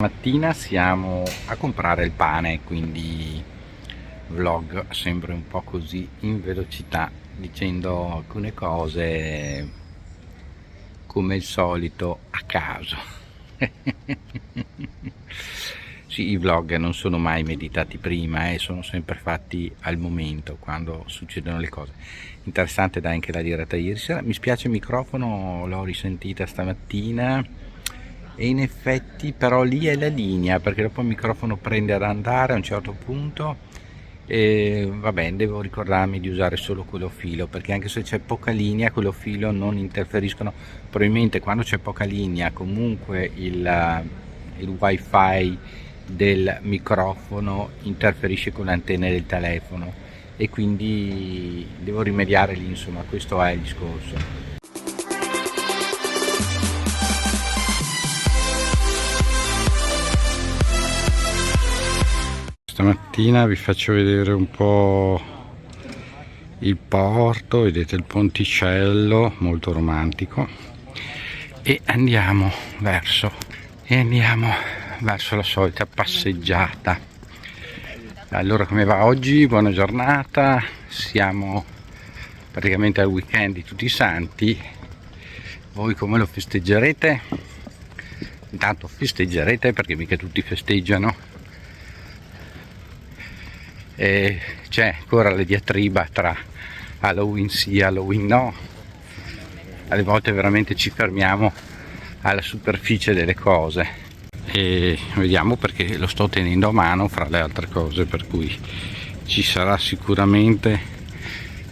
Mattina siamo a comprare il pane, quindi vlog sempre un po' così in velocità, dicendo alcune cose come il solito a caso. Sì, i vlog non sono mai meditati prima, sono sempre fatti al momento, quando succedono le cose. Interessante anche la diretta ieri sera. Mi spiace il microfono, l'ho risentita stamattina e in effetti però lì è la linea, perché dopo il microfono prende ad andare a un certo punto e va bene, devo ricordarmi di usare solo quello filo, perché anche se c'è poca linea quello filo non interferiscono. Probabilmente quando c'è poca linea comunque il wifi del microfono interferisce con le antenne del telefono e quindi devo rimediare lì, insomma questo è il discorso. Stamattina vi faccio vedere un po' il porto, vedete il ponticello molto romantico e andiamo verso la solita passeggiata. Allora, come va oggi? Buona giornata, siamo praticamente al weekend di Tutti i Santi. Voi come lo festeggerete? Intanto festeggerete, perché mica tutti festeggiano. E c'è ancora la diatriba tra Halloween sì, Halloween no. Alle volte veramente ci fermiamo alla superficie delle cose e vediamo, perché lo sto tenendo a mano fra le altre cose, per cui ci sarà sicuramente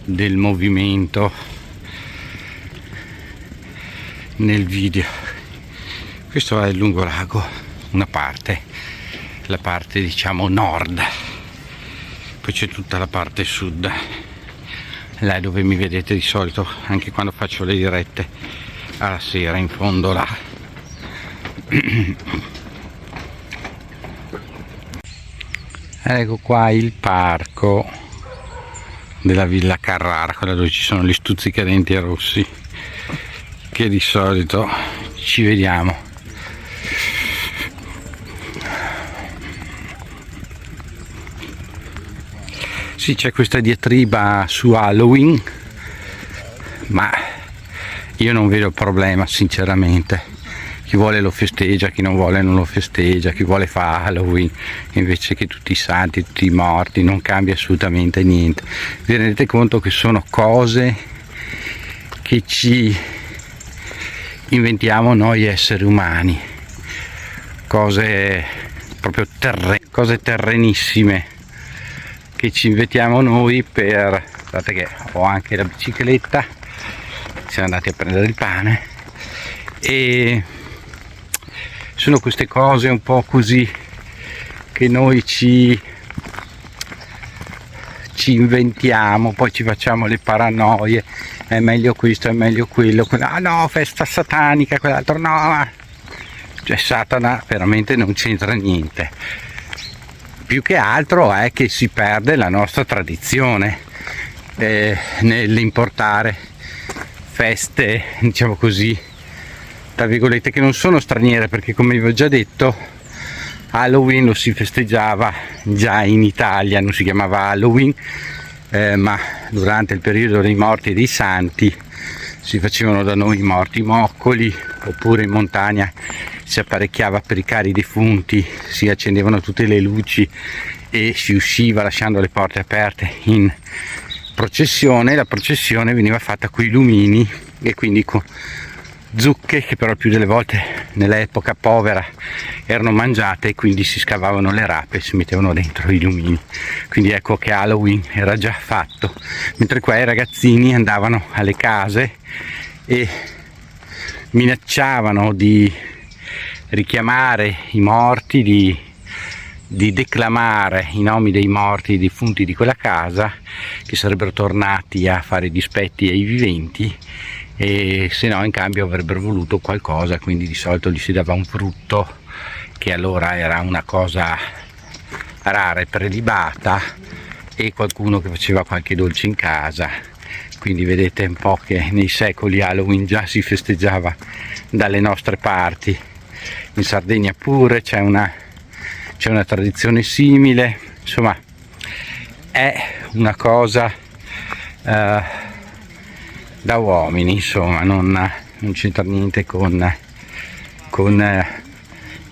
del movimento nel video. Questo è il lungolago, una parte, la parte diciamo nord. Poi c'è tutta la parte sud, là dove mi vedete di solito anche quando faccio le dirette alla sera, in fondo là. Ecco qua il parco della Villa Carrara, quella dove ci sono gli stuzzicadenti rossi, che di solito ci vediamo. Sì, c'è questa diatriba su Halloween, ma io non vedo problema sinceramente. Chi vuole lo festeggia, chi non vuole non lo festeggia, chi vuole fa Halloween invece che tutti i santi, tutti i morti, non cambia assolutamente niente. Vi rendete conto che sono cose che ci inventiamo noi esseri umani, cose proprio cose terrenissime che ci inventiamo noi per... Guardate che ho anche la bicicletta, siamo andati a prendere il pane e sono queste cose un po' così che noi ci inventiamo, poi ci facciamo le paranoie, è meglio questo, è meglio quello, ah no, festa satanica, quell'altro no, cioè Satana veramente non c'entra niente. Più che altro è che si perde la nostra tradizione nell'importare feste, diciamo così, tra virgolette, che non sono straniere, perché come vi ho già detto Halloween lo si festeggiava già in Italia, non si chiamava Halloween, ma durante il periodo dei morti e dei santi si facevano da noi i morti moccoli, oppure in montagna si apparecchiava per i cari defunti, si accendevano tutte le luci e si usciva lasciando le porte aperte in processione. La processione veniva fatta con i lumini e quindi con zucche, che però più delle volte nell'epoca povera erano mangiate, e quindi si scavavano le rape e si mettevano dentro i lumini. Quindi ecco che Halloween era già fatto, mentre qua i ragazzini andavano alle case e minacciavano di richiamare i morti, di declamare i nomi dei morti e defunti di quella casa, che sarebbero tornati a fare dispetti ai viventi, e se no in cambio avrebbero voluto qualcosa, quindi di solito gli si dava un frutto, che allora era una cosa rara e prelibata, e qualcuno che faceva qualche dolce in casa. Quindi vedete un po' che nei secoli Halloween già si festeggiava dalle nostre parti, in Sardegna pure c'è una tradizione simile, insomma è una cosa da uomini, insomma, non c'entra niente con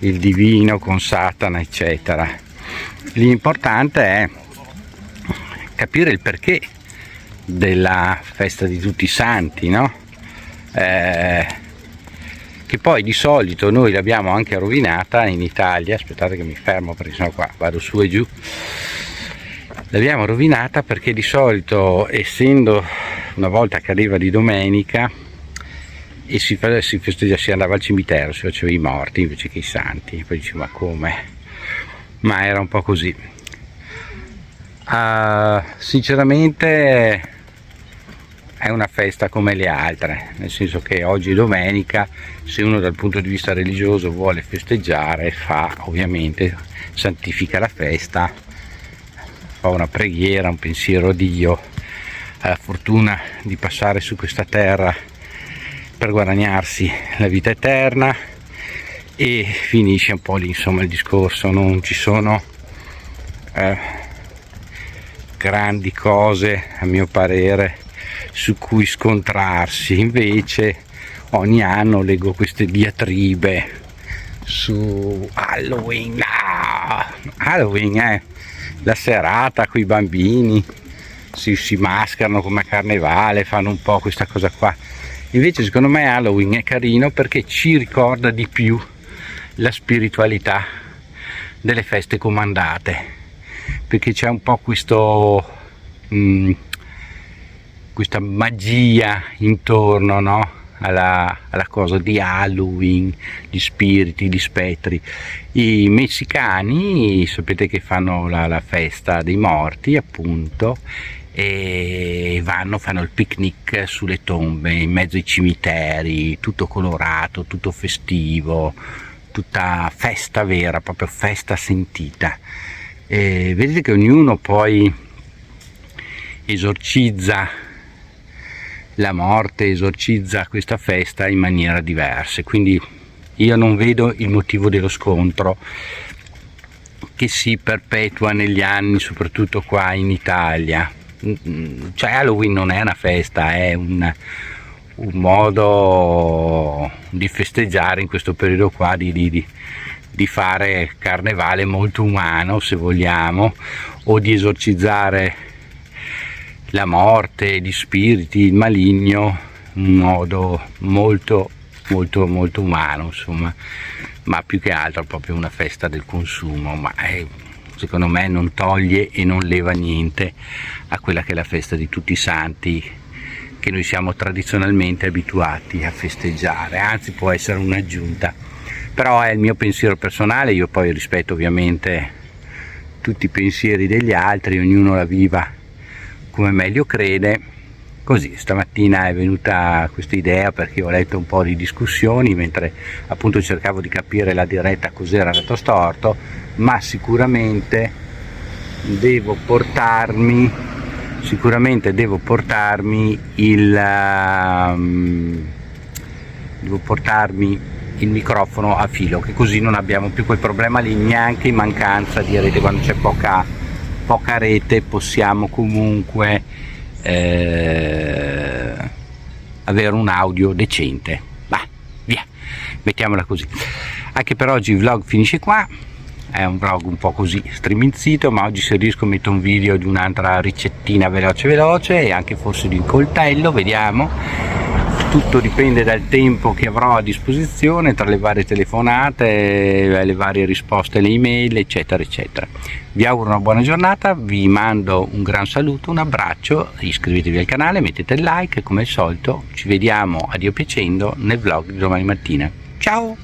il divino, con Satana, eccetera. L'importante è capire il perché della festa di tutti i santi, no? Che poi di solito noi l'abbiamo anche rovinata in Italia. Aspettate che mi fermo perché sennò qua vado su e giù. L'abbiamo rovinata perché di solito, essendo una volta che arriva di domenica e si festeggia, si andava al cimitero, si faceva i morti invece che i santi. Poi dice ma come? Ma era un po' così. Sinceramente è una festa come le altre, nel senso che oggi è domenica, se uno dal punto di vista religioso vuole festeggiare, ovviamente santifica la festa, fa una preghiera, un pensiero a Dio, ha la fortuna di passare su questa terra per guadagnarsi la vita eterna e finisce un po' lì, insomma, il discorso. Non ci sono grandi cose, a mio parere, su cui scontrarsi. Invece ogni anno leggo queste diatribe su Halloween. Halloween è la serata con i bambini, si mascherano come a carnevale, fanno un po' questa cosa qua. Invece secondo me Halloween è carino perché ci ricorda di più la spiritualità delle feste comandate, perché c'è un po' questa magia intorno, no? alla cosa di Halloween, gli spiriti, gli spettri. I messicani sapete che fanno la festa dei morti, appunto, e fanno il picnic sulle tombe, in mezzo ai cimiteri, tutto colorato, tutto festivo, tutta festa vera, proprio festa sentita. E vedete che ognuno poi esorcizza la morte, esorcizza questa festa in maniera diversa, quindi io non vedo il motivo dello scontro che si perpetua negli anni, soprattutto qua in Italia. Cioè Halloween non è una festa, è un modo di festeggiare in questo periodo qua, di fare carnevale molto umano, se vogliamo, o di esorcizzare la morte, gli spiriti, il maligno, in un modo molto molto molto umano, insomma, ma più che altro proprio una festa del consumo, ma secondo me non toglie e non leva niente a quella che è la festa di tutti i santi che noi siamo tradizionalmente abituati a festeggiare, anzi può essere un'aggiunta, però è il mio pensiero personale. Io poi rispetto ovviamente tutti i pensieri degli altri, ognuno la viva come meglio crede. Così stamattina è venuta questa idea perché ho letto un po' di discussioni mentre appunto cercavo di capire la diretta cos'era andato storto, ma sicuramente devo portarmi il microfono a filo, che così non abbiamo più quel problema lì, neanche in mancanza di rete. Quando c'è poca rete possiamo comunque avere un audio decente. Via, mettiamola così. Anche per oggi il vlog finisce qua. È un vlog un po' così striminzito, ma oggi se riesco metto un video di un'altra ricettina veloce e anche forse di un coltello, vediamo. Tutto dipende dal tempo che avrò a disposizione tra le varie telefonate, le varie risposte alle email, eccetera eccetera. Vi auguro una buona giornata, vi mando un gran saluto, un abbraccio, iscrivetevi al canale, mettete il like e come al solito ci vediamo a Dio piacendo nel vlog di domani mattina. Ciao!